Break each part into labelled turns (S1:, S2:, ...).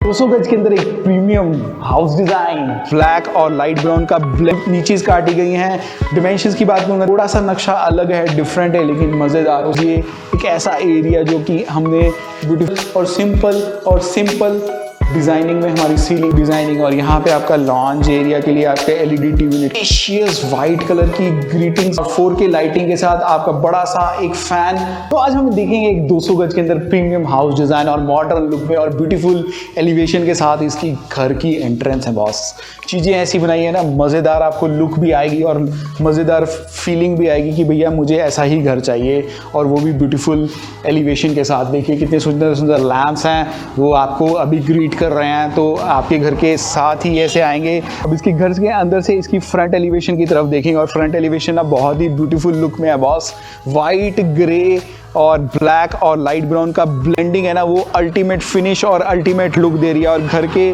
S1: 200 गज के अंदर एक प्रीमियम हाउस डिजाइन ब्लैक और लाइट ब्राउन का ब्लेंड नीचे काटी गई हैं। डिमेंशंस की बात करूँगा, थोड़ा सा नक्शा अलग है, डिफरेंट है, लेकिन मज़ेदार। ये एक ऐसा एरिया जो कि हमने ब्यूटीफुल और सिंपल डिजाइनिंग में हमारी सीलिंग डिजाइनिंग, और यहाँ पे आपका लॉन्च एरिया के लिए आपके LED TV unit, spacious white colour की ग्रीटिंग्स और 4K लाइटिंग के साथ आपका बड़ा सा एक फैन। तो आज हम देखेंगे एक 200 गज के अंदर प्रीमियम हाउस डिजाइन और मॉडर्न लुक में और ब्यूटीफुल एलिवेशन के साथ इसकी घर की एंट्रेंस है। बॉस चीज़ें ऐसी बनाई है ना, मज़ेदार आपको लुक भी आएगी और मज़ेदार फीलिंग भी आएगी कि भैया मुझे ऐसा ही घर चाहिए, और वो भी ब्यूटीफुल एलिवेशन के साथ। देखिए कितने सुंदर सुंदर लैंप्स हैं, वो आपको अभी ग्रीट कर रहे हैं, तो आपके घर के साथ ही ऐसे आएंगे। अब इसके घर के अंदर से इसकी फ्रंट एलिवेशन की तरफ देखेंगे, और फ्रंट एलिवेशन ना बहुत ही ब्यूटीफुल लुक में है बॉस। वाइट, ग्रे और ब्लैक और लाइट ब्राउन का ब्लेंडिंग है ना, वो अल्टीमेट फिनिश और अल्टीमेट लुक दे रही है। और घर के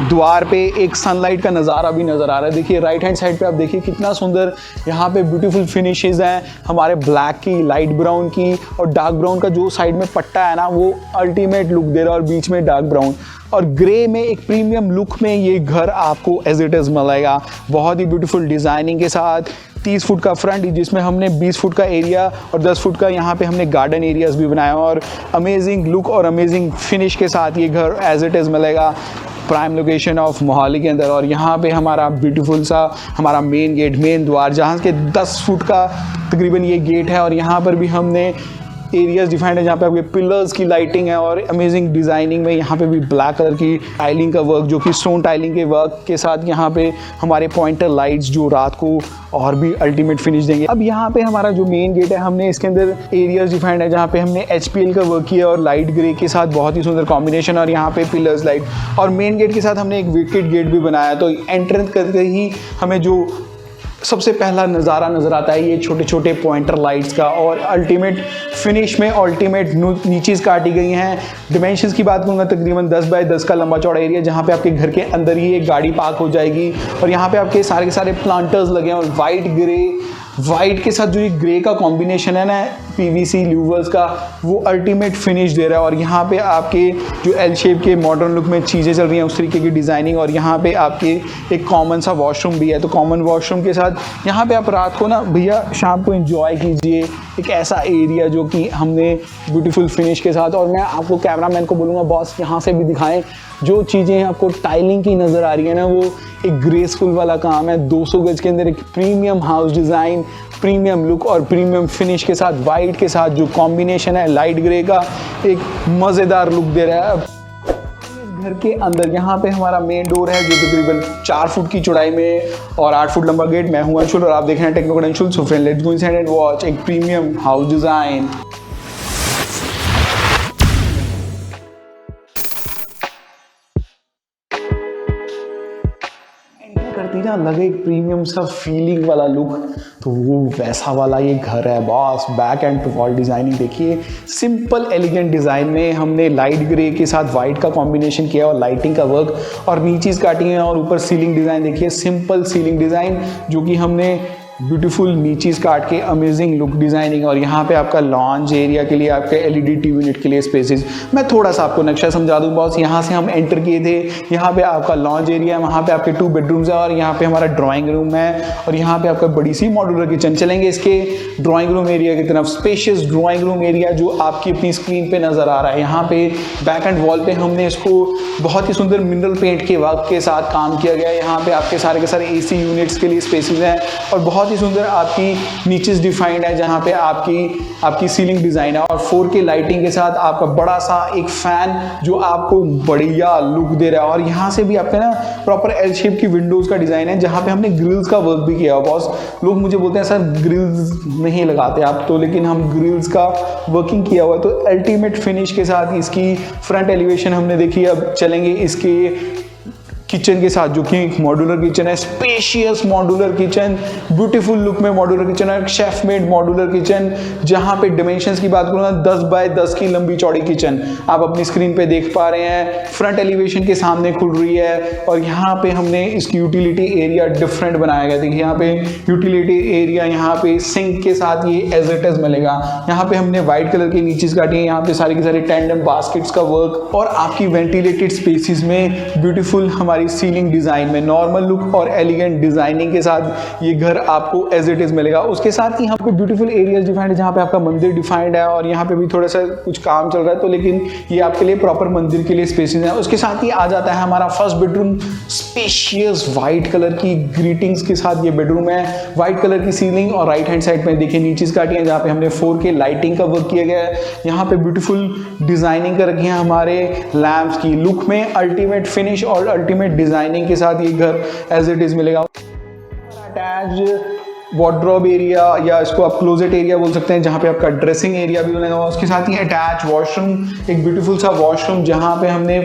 S1: द्वार पे एक सनलाइट का नज़ारा भी नज़र आ रहा है। देखिए राइट हैंड साइड पे आप देखिए कितना सुंदर यहाँ पे ब्यूटीफुल फिनिशेस हैं हमारे ब्लैक की, लाइट ब्राउन की, और डार्क ब्राउन का जो साइड में पट्टा है ना, वो अल्टीमेट लुक दे रहा है, और बीच में डार्क ब्राउन और ग्रे में एक प्रीमियम लुक में ये घर आपको एज इट इज़ मिलेगा। बहुत ही ब्यूटीफुल डिज़ाइनिंग के साथ 30 फुट का फ्रंट, जिसमें हमने 20 फुट का एरिया और 10 फुट का यहाँ पे हमने गार्डन एरियाज भी बनाया, और अमेजिंग लुक और अमेजिंग फिनिश के साथ ये घर एज इट इज़ मिलेगा प्राइम लोकेशन ऑफ मोहाली के अंदर। और यहाँ पे हमारा ब्यूटीफुल सा हमारा मेन गेट, मेन द्वार, जहाँ के 10 फुट का तकरीबन ये गेट है, और यहाँ पर भी हमने एरियाज डिफाइंड है जहाँ पे आपके पिलर्स की लाइटिंग है और अमेजिंग डिज़ाइनिंग में। यहाँ पे भी ब्लैक कलर की टाइलिंग का वर्क, जो कि स्टोन टाइलिंग के वर्क के साथ यहाँ पे हमारे पॉइंटर लाइट्स जो रात को और भी अल्टीमेट फिनिश देंगे। अब यहाँ पे हमारा जो मेन गेट है, हमने इसके अंदर एरियाज डिफाइंड है जहाँ पे हमने HPL का वर्क किया और लाइट ग्रे के साथ बहुत ही सुंदर कॉम्बिनेशन, और यहाँ पे पिलर्स लाइट, और मेन गेट के साथ हमने एक विकेट गेट भी बनाया। तो एंट्रेंस करके ही हमें जो सबसे पहला नज़ारा नज़र आता है ये छोटे छोटे पॉइंटर लाइट्स का, और अल्टीमेट फिनिश में अल्टीमेट नीचेस काटी गई हैं। डिमेंशंस की बात करूँगा, तकरीबन 10 बाय 10 का लंबा चौड़ा एरिया, जहाँ पे आपके घर के अंदर ही एक गाड़ी पार्क हो जाएगी, और यहाँ पे आपके सारे के सारे प्लांटर्स लगे हैं, और वाइट के साथ जो ये ग्रे का कॉम्बिनेशन है ना, PVC ल्यूवर्स का, वो अल्टीमेट फिनिश दे रहा है। और यहाँ पे आपके जो एल शेप के मॉडर्न लुक में चीज़ें चल रही हैं उस तरीके की डिज़ाइनिंग, और यहाँ पे आपके एक कॉमन सा वॉशरूम भी है। तो कॉमन वॉशरूम के साथ यहाँ पे आप रात को ना भैया शाम को एंजॉय कीजिए एक ऐसा एरिया जो कि हमने ब्यूटीफुल फिनिश के साथ। और मैं आपको कैमरामैन को बोलूँगा बॉस यहाँ से भी दिखाएं, जो चीज़ें आपको टाइलिंग की नज़र आ रही है ना, वो एक ग्रेसफुल वाला काम है। 200 गज के अंदर एक premium house design, premium look और प्रीमियम फिनिश के साथ, वाइट के साथ जो कॉम्बिनेशन है लाइट ग्रे का, एक मज़ेदार लुक दे रहा है। घर के अंदर यहाँ पे हमारा मेन डोर है जो तकरीबन 4 फुट की चौड़ाई में और 8 फुट लंबा गेट। मैं हूँ अंशुल और आप देख रहे हैं Techno Credential. So friend, let's go inside and watch एक प्रीमियम हाउस डिज़ाइन। करती ना लगे एक प्रीमियम सा फीलिंग वाला लुक, तो वो वैसा वाला ये घर है boss. Back and wall designing देखिए, सिंपल एलिगेंट डिज़ाइन में हमने लाइट ग्रे के साथ वाइट का कॉम्बिनेशन किया और लाइटिंग का वर्क, और नीचे काटी है, और ऊपर सीलिंग डिज़ाइन देखिए, सिंपल सीलिंग डिज़ाइन जो कि हमने ब्यूटीफुल नीचीज काट के अमेजिंग लुक डिज़ाइनिंग। और यहाँ पे आपका लॉन्च एरिया के लिए आपके एलईडी टीवी यूनिट के लिए स्पेसेस। मैं थोड़ा सा आपको नक्शा समझा दूँ बॉस। यहाँ से हम एंटर किए थे, यहाँ पे आपका लॉन्च एरिया है, वहाँ पे आपके 2 बेडरूम्स है, और यहाँ पे हमारा ड्राइंग रूम है, और यहाँ पे आपका बड़ी सी मॉड्यूलर किचन। चलेंगे इसके ड्राइंग रूम एरिया की तरफ। स्पेशियस ड्राइंग रूम एरिया जो आपकी अपनी स्क्रीन पे नज़र आ रहा है। यहाँ पे बैक एंड वॉल पे हमने इसको बहुत ही सुंदर मिनरल पेंट के वर्क के साथ काम किया गया है। यहाँ पे आपके सारे के सारे AC यूनिट्स के लिए स्पेसेस हैं, और बहुत ही सुंदर आपकी नीचेस डिफाइंड है जहाँ पे आपकी सीलिंग डिज़ाइन है, और 4K लाइटिंग के साथ आपका बड़ा सा एक फैन जो आपको बढ़िया लुक दे रहा है। और यहाँ से भी आपका ना प्रॉपर एल शेप की विंडोज़ का डिज़ाइन है, जहाँ पे हमने ग्रिल्स का वर्क भी किया है। बॉस लोग मुझे बोलते हैं सर ग्रिल्स नहीं लगाते आप तो, लेकिन हम ग्रिल्स का वर्किंग किया हुआ है। तो अल्टीमेट फिनिश के साथ इसकी फ्रंट एलिवेशन हमने देखी। अब चलेंगे इसके किचन के साथ, जो कि एक मॉड्यूलर किचन है, spacious modular kitchen, beautiful look में मॉड्यूलर किचन है, शेफ मेड मॉड्यूलर किचन, जहां पे डिमेंशंस की बात करूँ 10 बाय 10 की लंबी चौड़ी किचन आप अपनी स्क्रीन पे देख पा रहे हैं। फ्रंट एलिवेशन के सामने खुल रही है और यहाँ पे हमने इसकी यूटिलिटी एरिया डिफरेंट बनाया गया। देखिए यहाँ पे यूटिलिटी एरिया, यहाँ पे सिंक के साथ ये एज इट इज मिलेगा। यहाँ पे हमने व्हाइट कलर की नीचेस काटी है, यहाँ पे सारी की सारी टेंडम बास्केट्स का वर्क और आपकी वेंटिलेटेड स्पेसिस में ब्यूटीफुल हमारी सीलिंग डिजाइन में नॉर्मल लुक और एलिगेंट डिजाइनिंग के साथ ये घर आपको एज इट इज मिलेगा। उसके साथ ही यहाँ पे ब्यूटीफुल एरियाज डिफाइंड है, जहाँ पे आपका मंदिर डिफाइंड है और यहाँ पे भी थोड़ा सा कुछ काम चल रहा है, तो लेकिन ये आपके लिए प्रॉपर मंदिर के लिए स्पेसेस है। उसके साथ ही आ जाता है हमारा first bedroom, spacious white colour की ग्रीटिंग्स के साथ ये बेडरूम है। व्हाइट कलर की सीलिंग और राइट हैंड साइड में देखिए नीचे काटी है, जहाँ पे हमने 4K लाइटिंग का वर्क किया गया है। यहाँ पे ब्यूटीफुल डिजाइनिंग कर रखी है हमारे लैंप्स की, लुक में अल्टीमेट फिनिश और अल्टीमेट डिजाइनिंग के साथ ये घर एज इट इज मिलेगा। अटैच वार्डरोब एरिया या इसको आप क्लोजेट एरिया बोल सकते हैं, जहाँ पे आपका ड्रेसिंग एरिया भी बनेगा। उसके साथ ही अटैच वॉशरूम, एक ब्यूटीफुल सा वॉशरूम, जहाँ पे हमने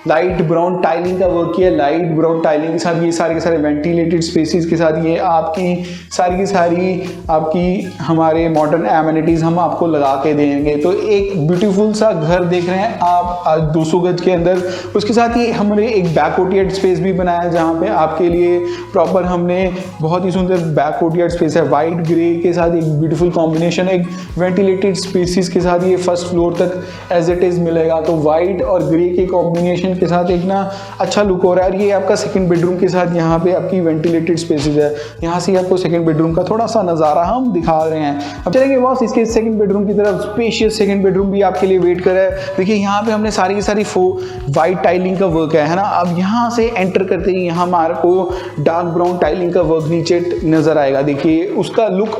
S1: लाइट ब्राउन टाइलिंग का वर्क किया। लाइट ब्राउन टाइलिंग के साथ ये सारे के सारे वेंटिलेटेड स्पेसेस के साथ ये आपकी सारी की सारी आपकी हमारे मॉडर्न एमिनिटीज हम आपको लगा के देंगे। तो एक ब्यूटीफुल सा घर देख रहे हैं आप आज 200 गज के अंदर। उसके साथ ही हमने एक बैक कोर्टयार्ड स्पेस भी बनाया, जहाँ पे आपके लिए प्रॉपर हमने बहुत ही सुंदर बैक कोर्टयार्ड स्पेस है। वाइट ग्रे के साथ एक ब्यूटीफुल कॉम्बिनेशन, एक वेंटिलेटेड स्पेसिस के साथ ये फर्स्ट फ्लोर तक एज इट इज मिलेगा। तो वाइट और ग्रे के कॉम्बिनेशन के साथ एक ना अच्छा लुक हो रहा है। और ये आपका सेकंड बेडरूम के साथ यहाँ पे आपकी वेंटिलेटेड स्पेसेस है। यहाँ से आपको सेकंड बेडरूम का थोड़ा सा नज़ारा हम दिखा रहे हैं। अब चलेंगे बॉस इसके सेकंड बेडरूम की तरफ। स्पेशियस सेकंड बेडरूम भी आपके लिए वेट कर रहा है। देखिए यहाँ पे हमने सारी की सारी वाइट टाइलिंग का वर्क है ना। अब यहाँ से एंटर करते ही यहाँ हमारे को डार्क ब्राउन टाइलिंग का वर्क नीचे नजर आएगा। देखिए उसका लुक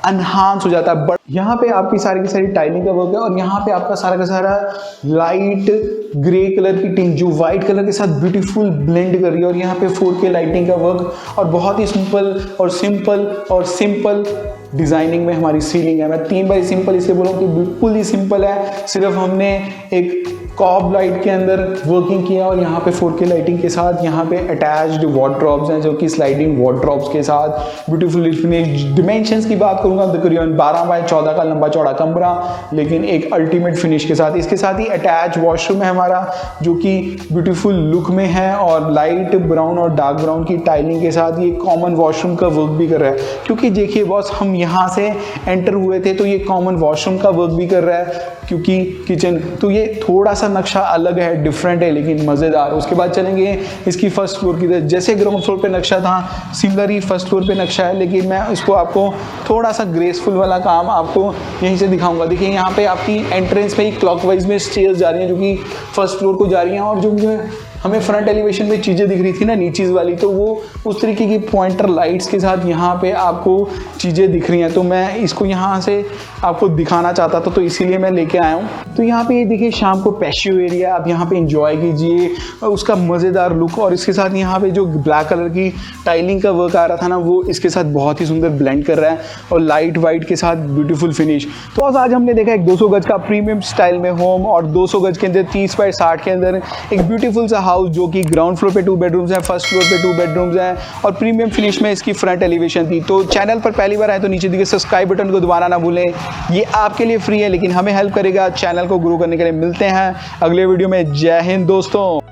S1: एनहांस हो जाता है। बट यहाँ पे आपकी सारी की सारी टाइलिंग का वर्क है और यहाँ पे आपका सारा का सारा लाइट ग्रे कलर की टिंट जो व्हाइट कलर के साथ ब्यूटीफुल ब्लेंड कर रही है। और यहाँ पे 4K लाइटिंग का वर्क और बहुत ही सिंपल डिजाइनिंग में हमारी सीलिंग है। मैं 3 बार सिंपल इसलिए बोल रहा हूँ कि बिल्कुल ही सिंपल है। सिर्फ हमने एक कॉब लाइट के अंदर वर्किंग किया और यहाँ पे 4K लाइटिंग के साथ यहाँ पे अटैच्ड वार्डरोब्स हैं, जो कि स्लाइडिंग वार्डरोब्स के साथ ब्यूटीफुल फिनिश। डिमेंशंस की बात करूँगा तो करीबन 12 बाय 14 का लंबा चौड़ा कमरा, लेकिन एक अल्टीमेट फिनिश के साथ। इसके साथ ही अटैच वॉशरूम है हमारा, जो कि ब्यूटीफुल लुक में है और लाइट ब्राउन और डार्क ब्राउन की टाइलिंग के साथ ये कॉमन वॉशरूम का वर्क भी कर रहा है। क्योंकि देखिए बॉस, हम यहाँ से एंटर हुए थे तो ये कॉमन वॉशरूम का वर्क भी कर रहा है, क्योंकि किचन तो ये थोड़ा सा नक्शा अलग है, डिफरेंट है, लेकिन मज़ेदार। उसके बाद चलेंगे इसकी फर्स्ट फ्लोर की तरफ। जैसे ग्राउंड फ्लोर पे नक्शा था, सिमिलर ही फर्स्ट फ्लोर पे नक्शा है, लेकिन मैं इसको आपको थोड़ा सा ग्रेसफुल वाला काम आपको यहीं से दिखाऊंगा। देखिए यहाँ पे आपकी एंट्रेंस पे ही क्लॉकवाइज में स्टेयर्स जा रही हैं, जो कि फर्स्ट फ्लोर को जा रही हैं। और जो मुझे हमें फ्रंट एलिवेशन में चीज़ें दिख रही थी ना नीचीज वाली, तो वो उस तरीके की पॉइंटर लाइट्स के साथ यहाँ पे आपको चीज़ें दिख रही हैं। तो मैं इसको यहाँ से आपको दिखाना चाहता था, तो इसीलिए मैं लेके आया हूँ। तो यहाँ पे ये देखिए शाम को पैशियो एरिया, आप यहाँ पे इंजॉय कीजिए उसका मज़ेदार लुक। और इसके साथ यहाँ पे जो ब्लैक कलर की टाइलिंग का वर्क आ रहा था ना, वो इसके साथ बहुत ही सुंदर ब्लेंड कर रहा है और लाइट वाइट के साथ ब्यूटीफुल फिनिश। तो आज हमने देखा एक 200 गज का प्रीमियम स्टाइल में होम और 200 गज के अंदर 30 बाय 60 के अंदर एक ब्यूटीफुल सा हाउस, जो कि ग्राउंड फ्लोर पे 2 बेडरूम्स हैं, फर्स्ट फ्लोर पे 2 बेडरूम्स हैं और प्रीमियम फिनिश में इसकी फ्रंट एलिवेशन थी। तो चैनल पर पहली बार आए तो नीचे दिखे सब्सक्राइब बटन को दबाना ना भूलें। ये आपके लिए फ्री है, लेकिन हमें हेल्प करेगा चैनल को ग्रो करने के लिए। मिलते हैं अगले वीडियो में। जय हिंद दोस्तों।